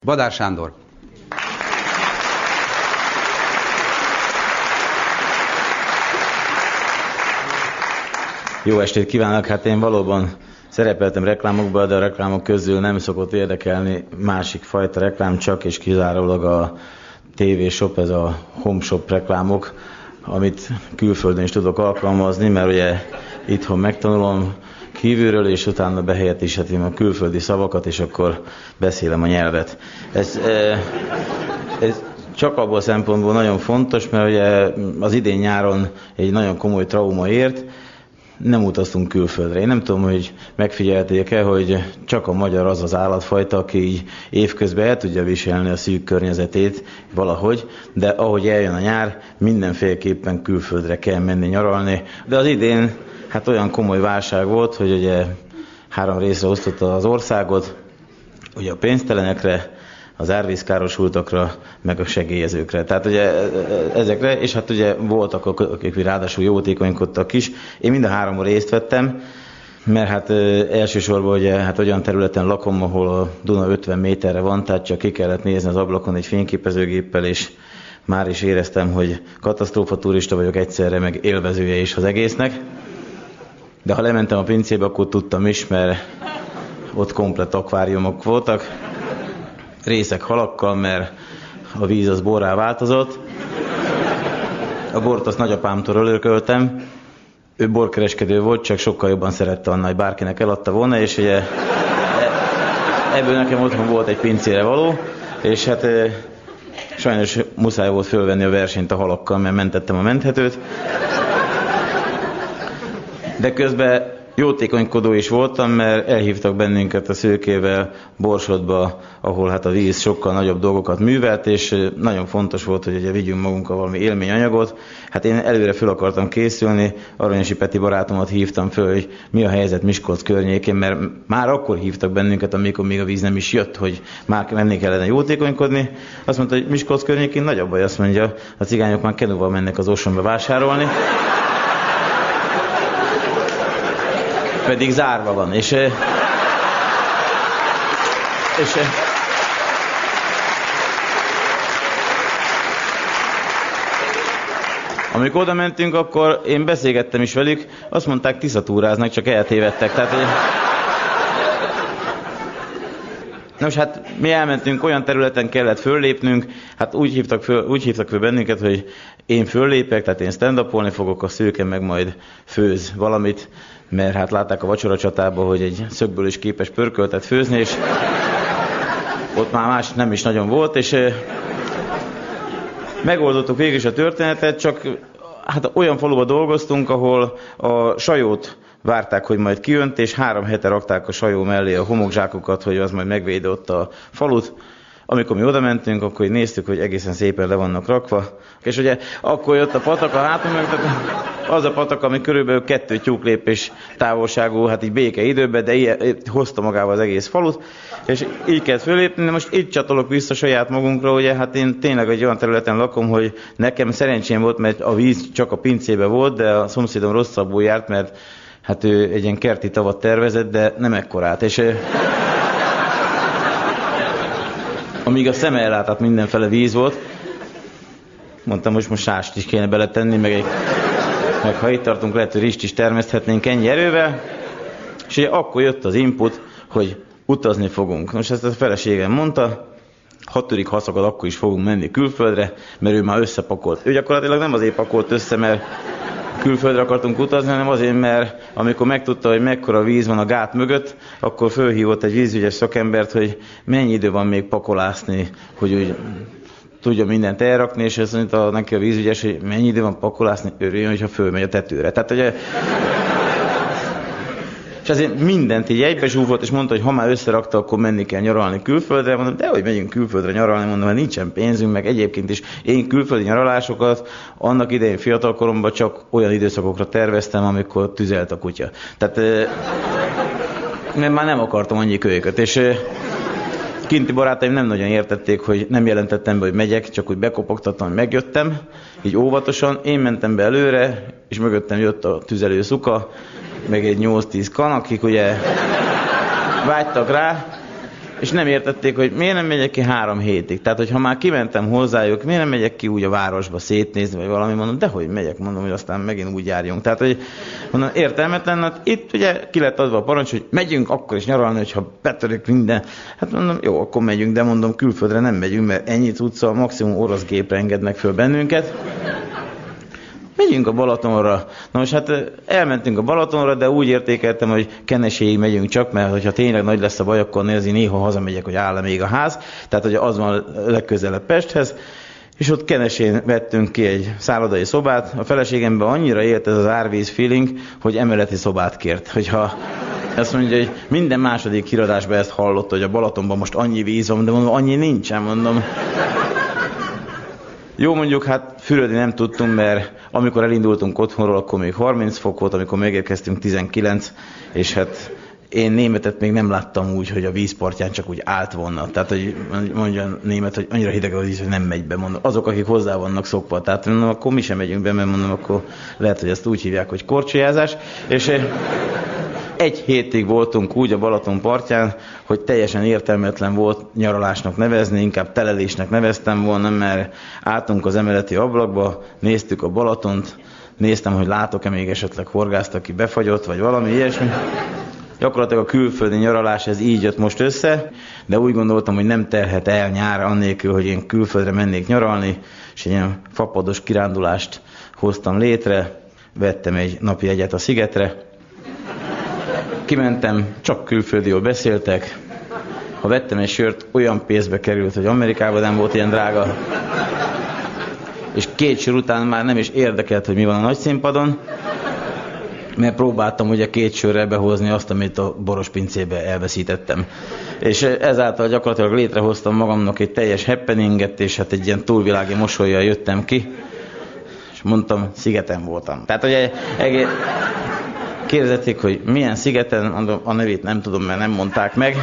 Badár Sándor. Jó estét kívánok! Hát én valóban szerepeltem reklámokban, de a reklámok közül nem szokott érdekelni másik fajta reklám, csak és kizárólag a TV Shop, ez a Home Shop reklámok, amit külföldön is tudok alkalmazni, mert ugye itthon megtanulom kívülről, és utána behelyettesítem a külföldi szavakat, és akkor beszélem a nyelvet. Ez csak abból a szempontból nagyon fontos, mert ugye az idén nyáron egy nagyon komoly trauma ért, nem utaztunk külföldre. Én nem tudom, hogy megfigyelték-e, hogy csak a magyar az az állatfajta, aki így évközben el tudja viselni a szűk környezetét valahogy, de ahogy eljön a nyár, mindenféleképpen külföldre kell menni nyaralni. De az idén hát olyan komoly válság volt, hogy ugye 3 részre osztotta az országot, ugye a pénztelenekre, az árvízkárosultakra, meg a segélyezőkre. Tehát ugye ezekre, és hát ugye voltak, akik ráadásul jótékonykodtak is. Én mind a 3-on részt vettem, mert hát elsősorban ugye hát olyan területen lakom, ahol a Duna 50 méterre van, tehát csak ki kellett nézni az ablakon egy fényképezőgéppel, és már is éreztem, hogy katasztrófa turista vagyok egyszerre, meg élvezője is az egésznek. De ha lementem a pincébe, akkor tudtam is, mert ott komplett akváriumok voltak, részek halakkal, mert a víz az borrá változott. A bort azt nagyapámtól örököltem. Ő borkereskedő volt, csak sokkal jobban szerette annál, hogy bárkinek eladta volna, és ugye ebből nekem otthon volt egy pincére való, és hát sajnos muszáj volt fölvenni a versenyt a halakkal, mert mentettem a menthetőt. De közben jótékonykodó is voltam, mert elhívtak bennünket a Szőkével Borsodba, ahol hát a víz sokkal nagyobb dolgokat művelt, és nagyon fontos volt, hogy ugye vigyünk magunkkal valami élményanyagot. Hát én előre föl akartam készülni, Aranyesi Peti barátomat hívtam föl, hogy mi a helyzet Miskolc környékén, mert már akkor hívtak bennünket, amikor még a víz nem is jött, hogy már menni kellene jótékonykodni. Azt mondta, hogy Miskolc környékén nagy a baj, azt mondja, a cigányok már kenúval mennek az Osonba vásárolni. Pedig zárva van, és amikor oda mentünk, akkor én beszélgettem is velük, azt mondták, Tiszatúráznak, csak eltévedtek. Tehát, nos, hát mi elmentünk, olyan területen kellett föllépnünk, hát úgy hívtak föl bennünket, hogy én föllépek, tehát én stand-upolni fogok, a Szőke meg majd főz valamit, mert hát látták a vacsoracsatában, hogy egy szögből is képes pörköltet főzni, és ott már más nem is nagyon volt, és megoldottuk végül is a történetet, csak hát olyan faluba dolgoztunk, ahol a sajót várták, hogy majd kijönt, és 3 hete rakták a sajó mellé a homokzsákokat, hogy az majd megvédje ott a falut. Amikor mi oda mentünk, akkor így néztük, hogy egészen szépen le vannak rakva. És ugye akkor jött a patak a hátunk, az a patak, ami körülbelül 2 tyúklépés távolságú, hát így béke időben, de ilyen, hozta magával az egész falut, és így kellett fölépni. Most így csatolok vissza saját magunkra, ugye, hát én tényleg egy olyan területen lakom, hogy nekem szerencsém volt, mert a víz csak a pincébe volt, de a szomszédom rosszabbul járt, mert hát ő egy ilyen kerti tavat tervezett, de nem ekkorát, és amíg a szeme ellátott, mindenfele víz volt, mondtam, hogy most sást is kéne beletenni, meg ha itt tartunk, lehet, hogy rist is termeszthetnénk ennyi erővel, és ugye akkor jött az input, hogy utazni fogunk. Most ezt a feleségem mondta, 6. haszakad, akkor is fogunk menni külföldre, mert ő már összepakolt. Ő gyakorlatilag nem azért pakolt össze, mert külföldre akartunk utazni, hanem azért, mert amikor megtudta, hogy mekkora víz van a gát mögött, akkor fölhívott egy vízügyes szakembert, hogy mennyi idő van még pakolászni, hogy úgy tudja mindent elrakni, és azt mondta neki a vízügyes, hogy mennyi idő van pakolászni, örüljön, hogyha fölmegy a tetőre. Tehát ugye, és azért mindent így egybezsúfolt, és mondta, hogy ha már összerakta, akkor menni kell nyaralni külföldre. Mondom, de hogy megyünk külföldre nyaralni, mondom, mert nincsen pénzünk, meg egyébként is én külföldi nyaralásokat annak idején fiatalkoromban csak olyan időszakokra terveztem, amikor tüzelt a kutya. Tehát mert már nem akartam annyi kölyköt, és kinti barátaim nem nagyon értették, hogy nem jelentettem be, hogy megyek, csak úgy bekopogtattam, hogy megjöttem, így óvatosan. Én mentem be előre, és mögöttem jött a tüzelő szuka, meg egy 8-10 kan, akik ugye vágytak rá, És nem értették, hogy miért nem megyek ki 3 hétig. Tehát, hogy ha már kimentem hozzájuk, miért nem megyek ki úgy a városba szétnézni, vagy valami, mondom, de hogy megyek, mondom, hogy aztán megint úgy járjunk. Tehát, hogy mondom, értelmetlen, hát itt ugye ki lett adva a parancs, hogy megyünk akkor is nyaralni, hogyha betörik minden. Hát mondom, jó, akkor megyünk, de mondom, külföldre nem megyünk, mert ennyi cucca, maximum orosz gépre engednek föl bennünket. Megyünk a Balatonra. Na most hát elmentünk a Balatonra, de úgy értékeltem, hogy Keneséig megyünk csak, mert hogyha tényleg nagy lesz a baj, akkor néha hazamegyek, hogy áll még a ház. Tehát, hogy az van legközelebb Pesthez. És ott Kenesén vettünk ki egy szállodai szobát. A feleségemben annyira élt ez az árvíz feeling, hogy emeleti szobát kért. Hogyha azt mondja, hogy minden második híradásban ezt hallotta, hogy a Balatonban most annyi víz van, de mondom, annyi nincsen, mondom. Jó, mondjuk, hát fürödni nem tudtunk, mert amikor elindultunk otthonról, akkor még 30 fok volt, amikor megérkeztünk 19, és hát én németet még nem láttam úgy, hogy a vízpartján csak úgy állt volna. Tehát, hogy mondja német, hogy annyira hideg a víz, hogy nem megy be, mondom. Azok, akik hozzá vannak szokva. Tehát mondom, akkor mi sem megyünk be, mert mondom, akkor lehet, hogy ezt úgy hívják, hogy korcsolyázás. És 1 hétig voltunk úgy a Balaton partján, hogy teljesen értelmetlen volt nyaralásnak nevezni, inkább telelésnek neveztem volna, mert álltunk az emeleti ablakba, néztük a Balatont, néztem, hogy látok-e még esetleg horgászt, aki befagyott, vagy valami ilyesmi. Gyakorlatilag a külföldi nyaralás ez így jött most össze, de úgy gondoltam, hogy nem terhet el nyár annélkül, hogy én külföldre mennék nyaralni, és egy ilyen fapados kirándulást hoztam létre, vettem egy napi jegyet a szigetre, kimentem, csak külföldiül beszéltek, ha vettem egy sört, olyan pénzbe került, hogy Amerikában nem volt ilyen drága, és 2 sör után már nem is érdekelt, hogy mi van a nagy színpadon, mert próbáltam ugye 2 sörrel behozni azt, amit a boros pincébe elveszítettem. És ezáltal gyakorlatilag létrehoztam magamnak egy teljes happeninget, és hát egy ilyen túlvilági mosollyal jöttem ki, és mondtam, szigeten voltam. Tehát, hogy kérdezték, hogy milyen szigeten, mondom, a nevét nem tudom, mert nem mondták meg.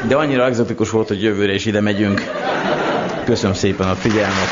De annyira egzotikus volt, hogy jövőre is ide megyünk. Köszönöm szépen a figyelmet.